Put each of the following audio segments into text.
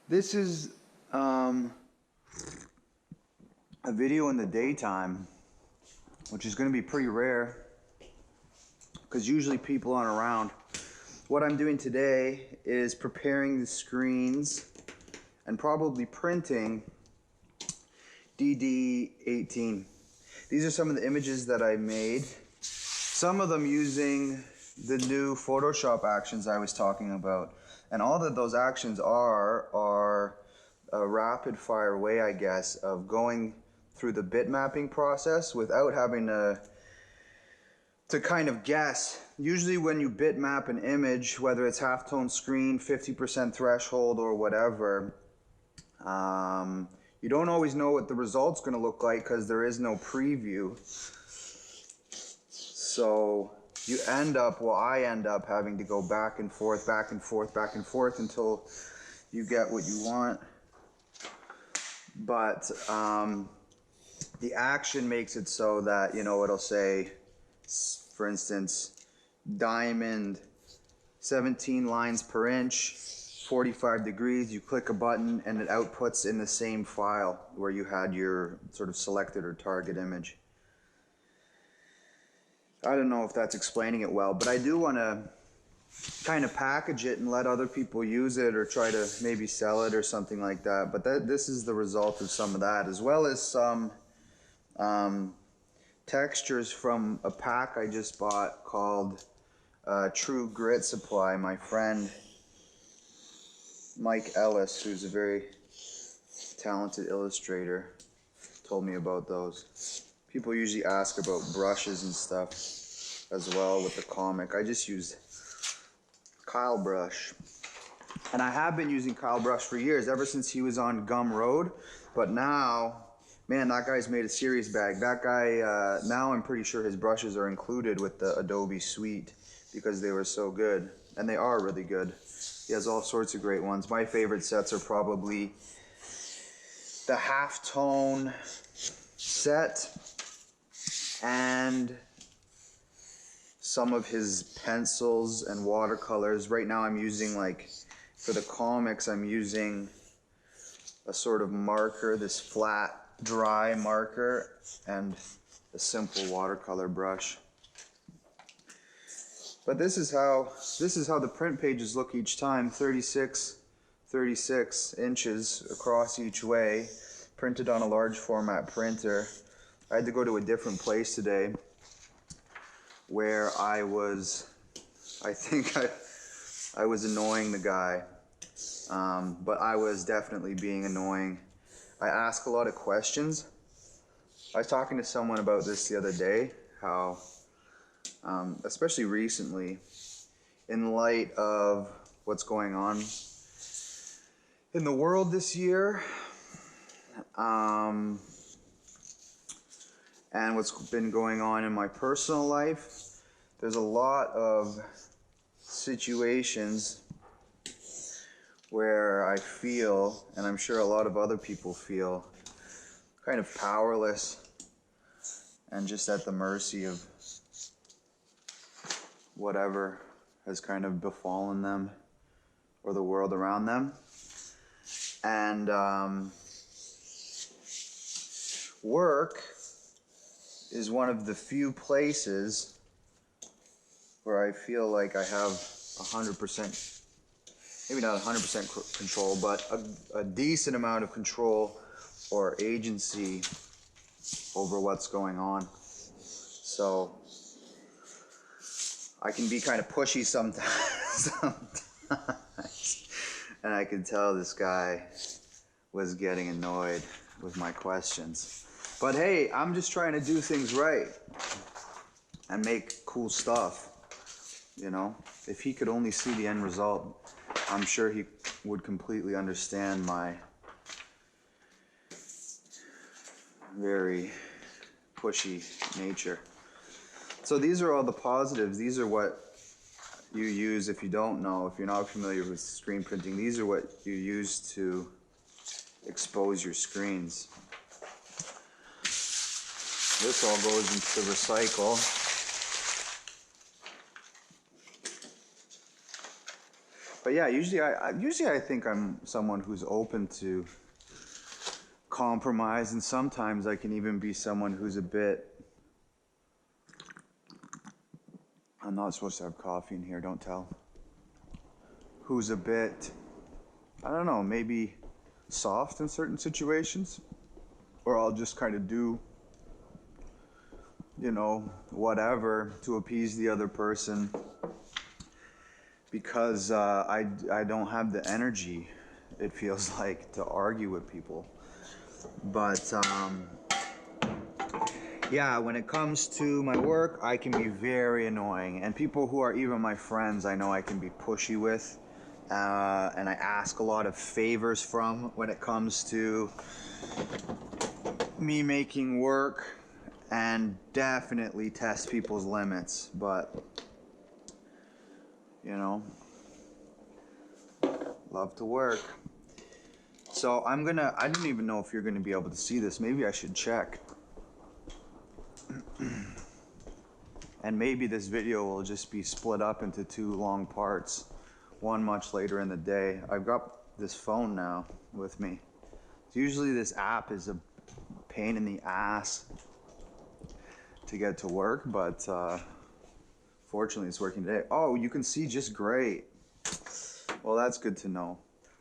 This is a video in the daytime, which is going to be pretty rare because usually people aren't around. What I'm doing today is preparing the screens and probably printing DieDye 18. These are some of the images that I made. Some of them using the new Photoshop actions I was talking about. And all that those actions are a rapid fire way, I guess, of going through the bit mapping process without having to kind of guess. Usually when you bit map an image, whether it's halftone screen, 50% threshold or whatever, you don't always know what the result's going to look like because there is no preview. So you end up, well, I end up having to go back and forth, back and forth, back and forth until you get what you want. But the action makes it so that, you know, it'll say, for instance, diamond, 17 lines per inch, 45 degrees. You click a button and it outputs in the same file where you had your sort of selected or target image. I don't know if that's explaining it well, but I do want to kind of package it and let other people use it or try to maybe sell it or something like that. But this is the result of some of that, as well as some textures from a pack I just bought called True Grit Supply. My friend Mike Ellis, who's a very talented illustrator, told me about those. People usually ask about brushes and stuff as well with the comic. I just use Kyle brush. And I have been using Kyle brush for years, ever since he was on Gum Road. But now, man, that guy's made a serious bag. That guy, now I'm pretty sure his brushes are included with the Adobe suite because they were so good. And they are really good. He has all sorts of great ones. My favorite sets are probably the halftone set and some of his pencils and watercolors. Right now I'm using, like, for the comics, I'm using a sort of marker, this flat, dry marker, and a simple watercolor brush. But this is how the print pages look each time, 36 inches across each way, printed on a large format printer. I had to go to a different place today where I think I was annoying the guy, but I was definitely being annoying. I ask a lot of questions. I was talking to someone about this the other day, how, especially recently, in light of what's going on in the world this year, and what's been going on in my personal life, there's a lot of situations where I feel, and I'm sure a lot of other people feel, kind of powerless and just at the mercy of whatever has kind of befallen them or the world around them. And work is one of the few places where I feel like I have 100%, maybe not 100% control, but a decent amount of control or agency over what's going on. So I can be kind of pushy sometimes, and I could tell this guy was getting annoyed with my questions. But hey, I'm just trying to do things right and make cool stuff, you know? If he could only see the end result, I'm sure he would completely understand my very pushy nature. So these are all the positives. These are what you use if you don't know, if you're not familiar with screen printing. These are what you use to expose your screens. This all goes into the recycle. But yeah, usually I think I'm someone who's open to compromise, and sometimes I can even be someone who's a bit. I'm not supposed to have coffee in here, don't tell. Who's a bit, I don't know, maybe soft in certain situations, or I'll just kind of do, you know, whatever to appease the other person because I don't have the energy, it feels like, to argue with people. But yeah, when it comes to my work, I can be very annoying. And people who are even my friends, I know I can be pushy with. And I ask a lot of favors from when it comes to me making work, and definitely test people's limits. But, you know, love to work. So I don't even know if you're gonna be able to see this. Maybe I should check. And maybe this video will just be split up into 2 long parts, one much later in the day. I've got this phone now with me. Usually this app is a pain in the ass to get to work, but fortunately it's working today. Oh, you can see just great. Well, that's good to know.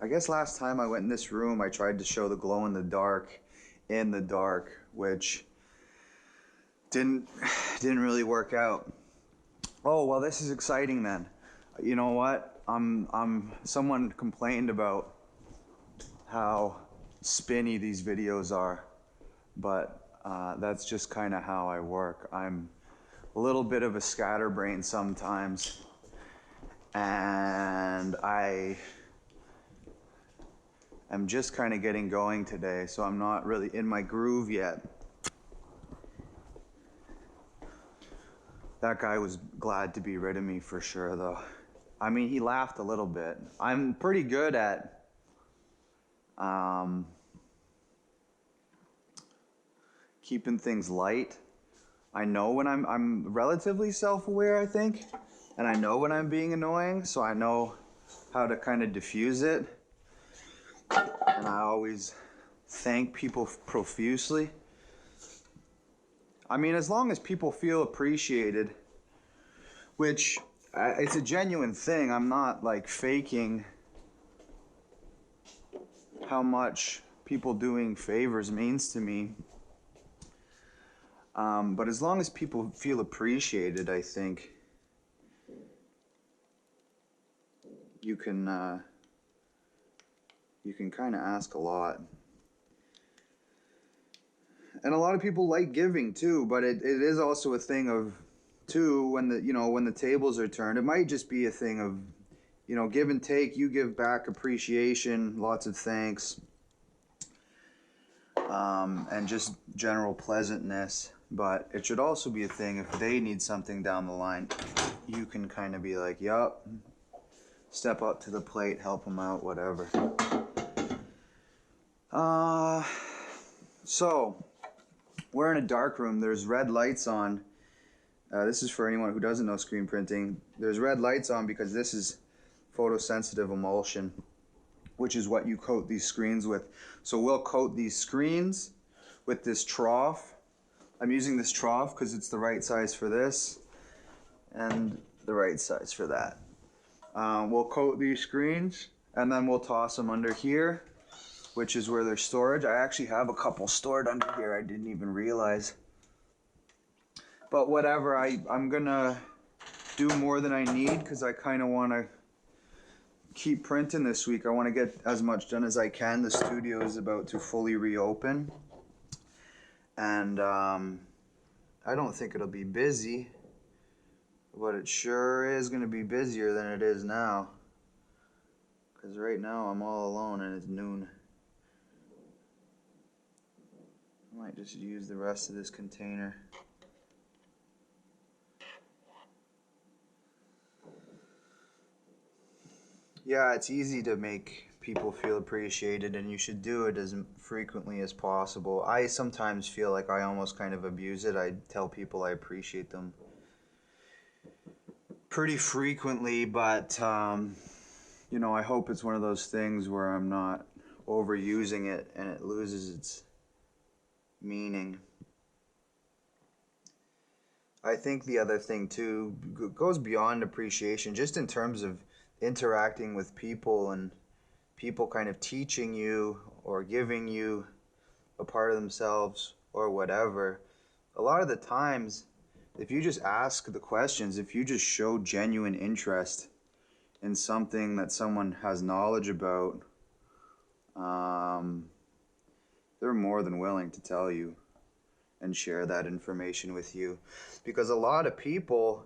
I guess last time I went in this room, I tried to show the glow in the dark, which didn't really work out. Oh, well, this is exciting then. You know what? Someone complained about how spinny these videos are, but that's just kind of how I work. I'm a little bit of a scatterbrain sometimes, and I am just kind of getting going today, so I'm not really in my groove yet. That guy was glad to be rid of me for sure, though. I mean, he laughed a little bit. I'm pretty good at keeping things light. I know when I'm relatively self-aware, I think, and I know when I'm being annoying, so I know how to kind of diffuse it. And I always thank people profusely. I mean, as long as people feel appreciated, which it's a genuine thing. I'm not like faking how much people doing favors means to me. But as long as people feel appreciated, I think you can kind of ask a lot. And a lot of people like giving too, but it is also a thing of too, when the tables are turned, it might just be a thing of, give and take. You give back appreciation, lots of thanks, and just general pleasantness. But it should also be a thing if they need something down the line, you can kind of be like, yup, step up to the plate, help them out, whatever. So we're in a dark room. There's red lights on. This is for anyone who doesn't know screen printing. There's red lights on because this is photosensitive emulsion, which is what you coat these screens with. So we'll coat these screens with this trough. I'm using this trough because it's the right size for this and the right size for that. We'll coat these screens and then we'll toss them under here, which is where there's storage. I actually have a couple stored under here. I didn't even realize. But whatever, I'm gonna do more than I need because I kind of want to keep printing this week. I want to get as much done as I can. The studio is about to fully reopen. And I don't think it'll be busy, but it sure is going to be busier than it is now. Because right now I'm all alone and it's noon. I might just use the rest of this container. Yeah, it's easy to make people feel appreciated, and you should do it as frequently as possible. I sometimes feel like I almost kind of abuse it. I tell people I appreciate them pretty frequently, but you know, I hope it's one of those things where I'm not overusing it and it loses its meaning. I think the other thing too goes beyond appreciation, just in terms of interacting with people and people kind of teaching you or giving you a part of themselves or whatever. A lot of the times, if you just ask the questions, if you just show genuine interest in something that someone has knowledge about, they're more than willing to tell you and share that information with you. Because a lot of people,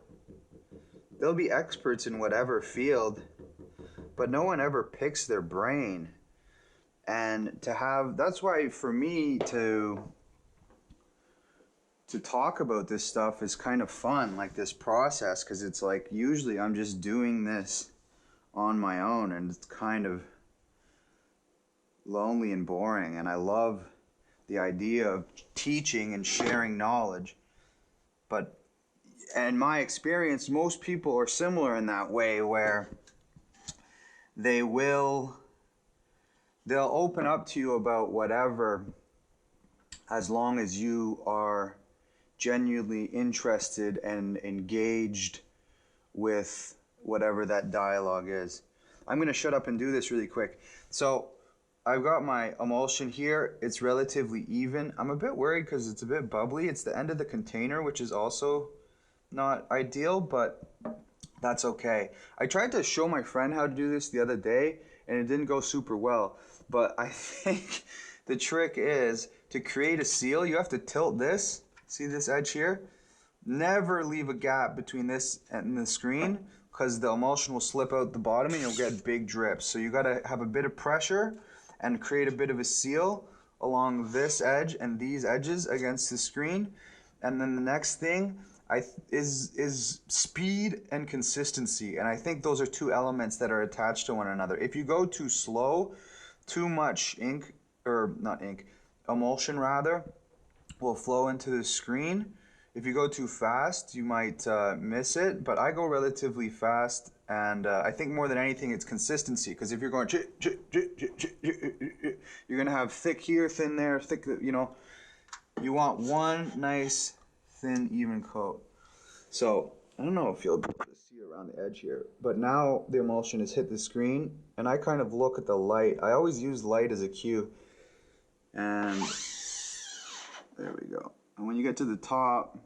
they'll be experts in whatever field, but no one ever picks their brain. And to have, that's why for me to talk about this stuff is kind of fun, like this process, because it's like usually I'm just doing this on my own and it's kind of lonely and boring, and I love the idea of teaching and sharing knowledge. But in my experience, most people are similar in that way, where they'll open up to you about whatever, as long as you are genuinely interested and engaged with whatever that dialogue is. I'm going to shut up and do this really quick. So I've got my emulsion here. It's relatively even. I'm a bit worried because it's a bit bubbly. It's the end of the container, which is also not ideal, but that's okay. I tried to show my friend how to do this the other day, and it didn't go super well. But I think the trick is to create a seal. You have to tilt this. See this edge here? Never leave a gap between this and the screen, because the emulsion will slip out the bottom and you'll get big drips. So you got to have a bit of pressure and create a bit of a seal along this edge and these edges against the screen. And then the next thing is speed and consistency. And I think those are two elements that are attached to one another. If you go too slow, too much ink, or not ink, emulsion rather, will flow into the screen. If you go too fast, you might miss it, but I go relatively fast, and I think more than anything it's consistency, because if you're going you're going to have thick here, thin there, thick, you know, you want one nice, thin, even coat. So, I don't know if you'll be able to see around the edge here, but now the emulsion has hit the screen, and I kind of look at the light. I always use light as a cue, and there we go. And when you get to the top,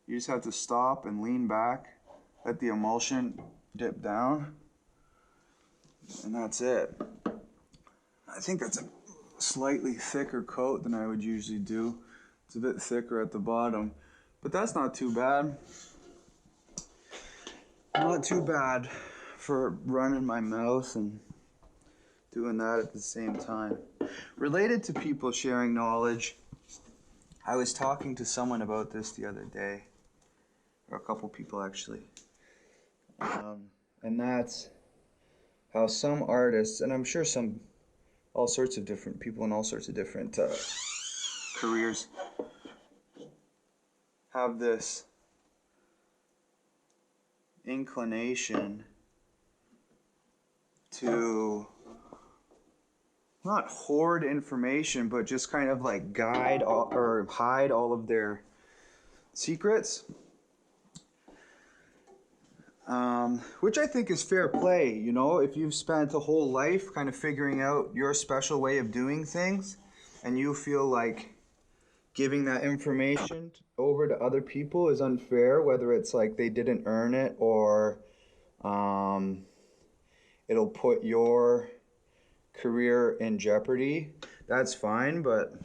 you just have to stop and lean back, let the emulsion dip down, and that's it. I think that's a slightly thicker coat than I would usually do. It's a bit thicker at the bottom, but that's not too bad. Not too bad for running my mouth and doing that at the same time. Related to people sharing knowledge, I was talking to someone about this the other day, or a couple people actually, and that's how some artists, and I'm sure all sorts of different people in all sorts of different careers, have this inclination to not hoard information, but just kind of like guide or hide all of their secrets, which I think is fair play. You know, if you've spent a whole life kind of figuring out your special way of doing things, and you feel like giving that information over to other people is unfair, whether it's like they didn't earn it, or it'll put your career in jeopardy, that's fine. But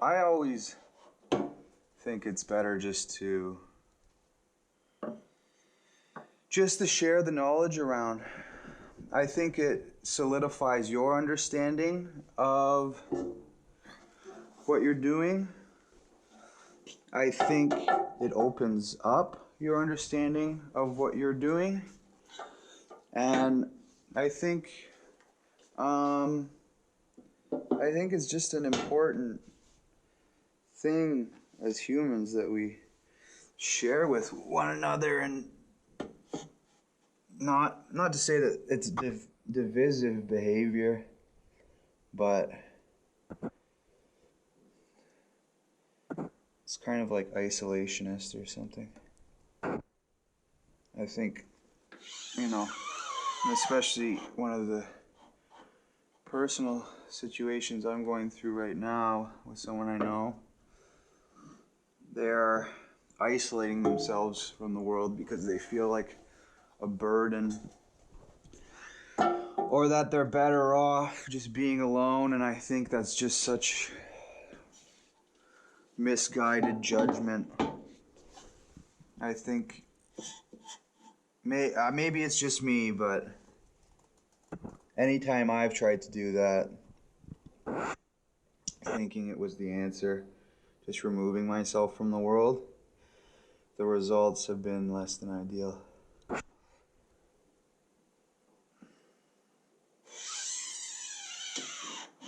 I always think it's better just to share the knowledge around. I think it solidifies your understanding of what you're doing. I think it opens up your understanding of what you're doing, and I think it's just an important thing as humans that we share with one another, and not to say that it's divisive behavior, but it's kind of like isolationist or something. I think, you know, especially one of the personal situations I'm going through right now with someone I know, they're isolating themselves from the world because they feel like a burden, or that they're better off just being alone. And I think that's just such misguided judgment. I think maybe it's just me, but anytime I've tried to do that, thinking it was the answer, just removing myself from the world, the results have been less than ideal.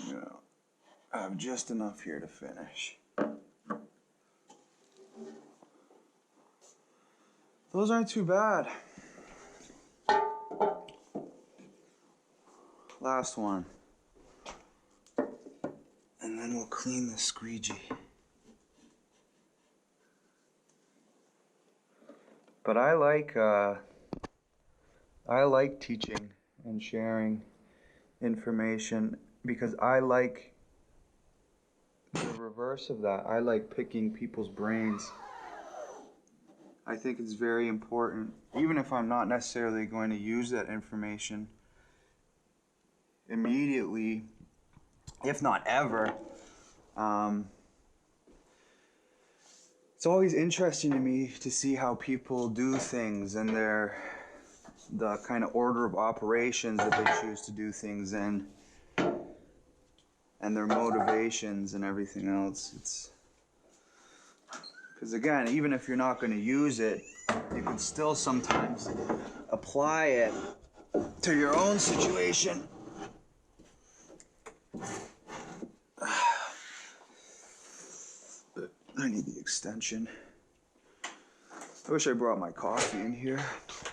You know, I have just enough here to finish. Those aren't too bad. Last one. And then we'll clean the squeegee. But I like teaching and sharing information because I like the reverse of that. I like picking people's brains. I think it's very important, even if I'm not necessarily going to use that information immediately, if not ever. It's always interesting to me to see how people do things and the kind of order of operations that they choose to do things in, and their motivations and everything else. It's because, again, even if you're not going to use it, you can still sometimes apply it to your own situation. I need the extension. I wish I brought my coffee in here.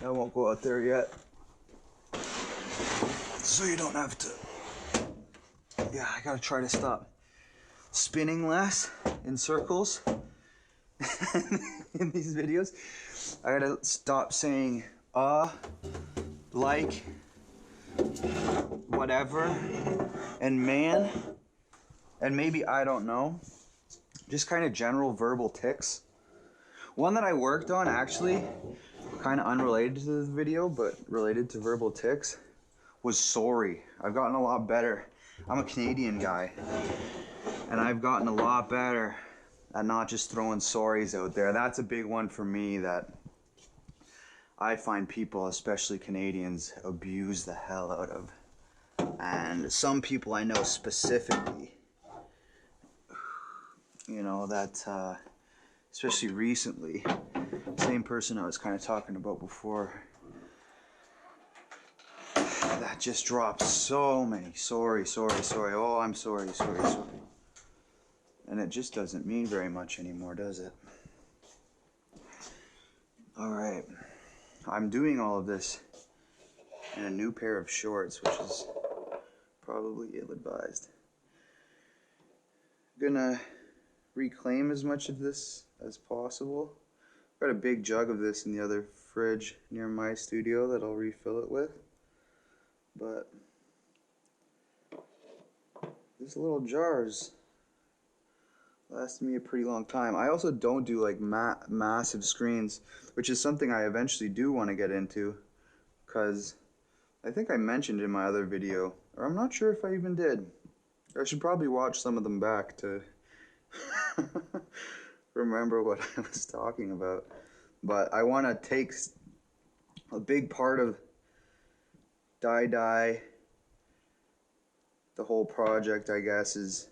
I won't go out there yet. So you don't have to. Yeah, I gotta try to stop spinning less in circles in these videos. I gotta stop saying like, whatever, and man, and maybe I don't know. Just kind of general verbal tics. One that I worked on, actually, kind of unrelated to this video, but related to verbal tics, was sorry. I've gotten a lot better. I'm a Canadian guy, and I've gotten a lot better at not just throwing sorries out there. That's a big one for me that I find people, especially Canadians, abuse the hell out of. And some people I know specifically, you know, that, especially recently, same person I was kind of talking about before, that just dropped so many sorry, oh, I'm sorry. And it just doesn't mean very much anymore, does it? Alright, I'm doing all of this in a new pair of shorts, which is probably ill-advised. Gonna reclaim as much of this as possible. Got a big jug of this in the other fridge near my studio that I'll refill it with. But these little jars lasted me a pretty long time. I also don't do like massive screens, which is something I eventually do want to get into, because I think I mentioned in my other video, or I'm not sure if I even did. I should probably watch some of them back to remember what I was talking about. But I want to take a big part of DieDye, the whole project, I guess, is,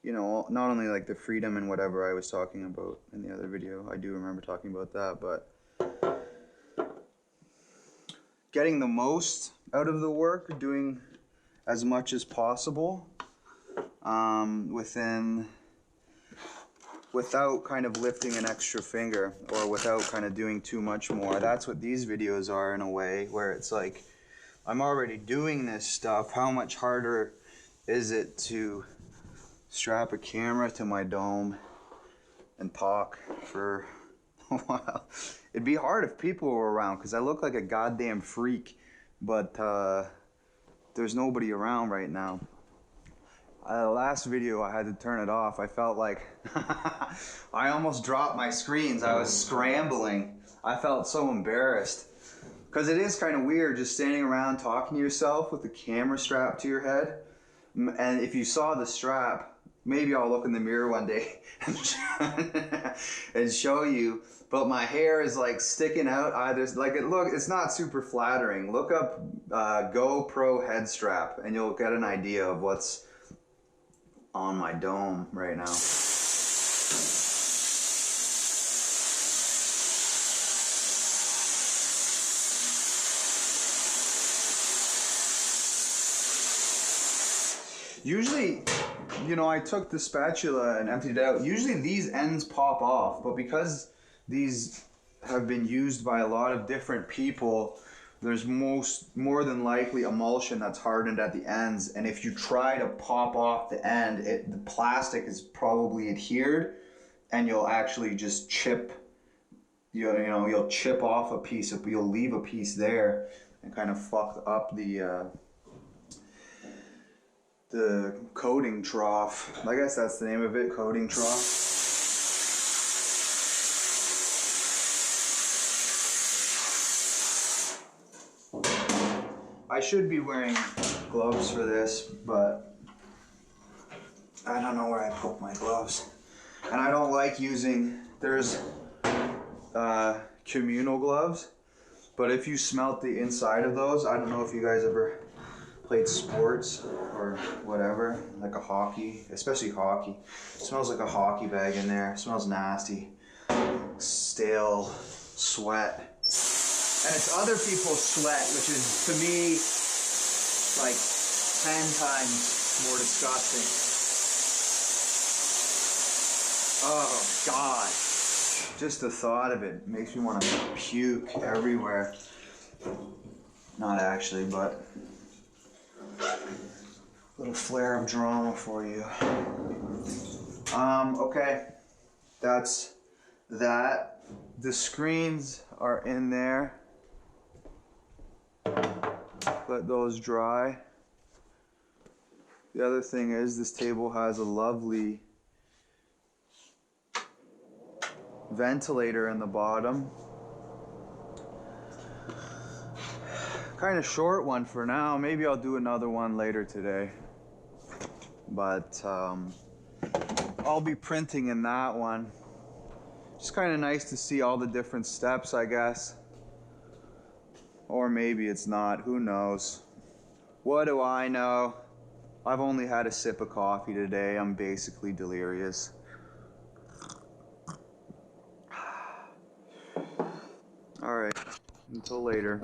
you know, not only like the freedom and whatever I was talking about in the other video, I do remember talking about that, but getting the most out of the work, doing as much as possible within without kind of lifting an extra finger or without kind of doing too much more. That's what these videos are in a way, where it's like, I'm already doing this stuff. How much harder is it to strap a camera to my dome and talk for a while? It'd be hard if people were around, because I look like a goddamn freak, but there's nobody around right now. The last video I had to turn it off. I felt like I almost dropped my screens. I was scrambling. I felt so embarrassed, because it is kind of weird just standing around talking to yourself with the camera strapped to your head. And if you saw the strap, maybe I'll look in the mirror one day and show you. But my hair is like sticking out either. Like it's not super flattering. Look up GoPro head strap and you'll get an idea of what's on my dome right now. Usually, you know, I took the spatula and emptied it out. Usually these ends pop off, but because these have been used by a lot of different people, there's more than likely emulsion that's hardened at the ends, and if you try to pop off the end, the plastic is probably adhered, and you'll actually just chip, you'll chip off a piece, you'll leave a piece there, and kind of fuck up the coating trough. I guess that's the name of it, coating trough. I should be wearing gloves for this, but I don't know where I put my gloves. And I don't like using, there's communal gloves, but if you smelt the inside of those, I don't know if you guys ever played sports or whatever, like a hockey, especially hockey. It smells like a hockey bag in there. It smells nasty. Stale sweat. And it's other people's sweat, which is, to me, like 10 times more disgusting. Oh, God. Just the thought of it makes me want to puke everywhere. Not actually, but a little flare of drama for you. Okay. That's that. The screens are in there. Let those dry. The other thing is, this table has a lovely ventilator in the bottom. Kind of short one for now. Maybe I'll do another one later today. But I'll be printing in that one. Just kind of nice to see all the different steps, I guess. Or maybe it's not, who knows? What do I know? I've only had a sip of coffee today. I'm basically delirious. All right, until later.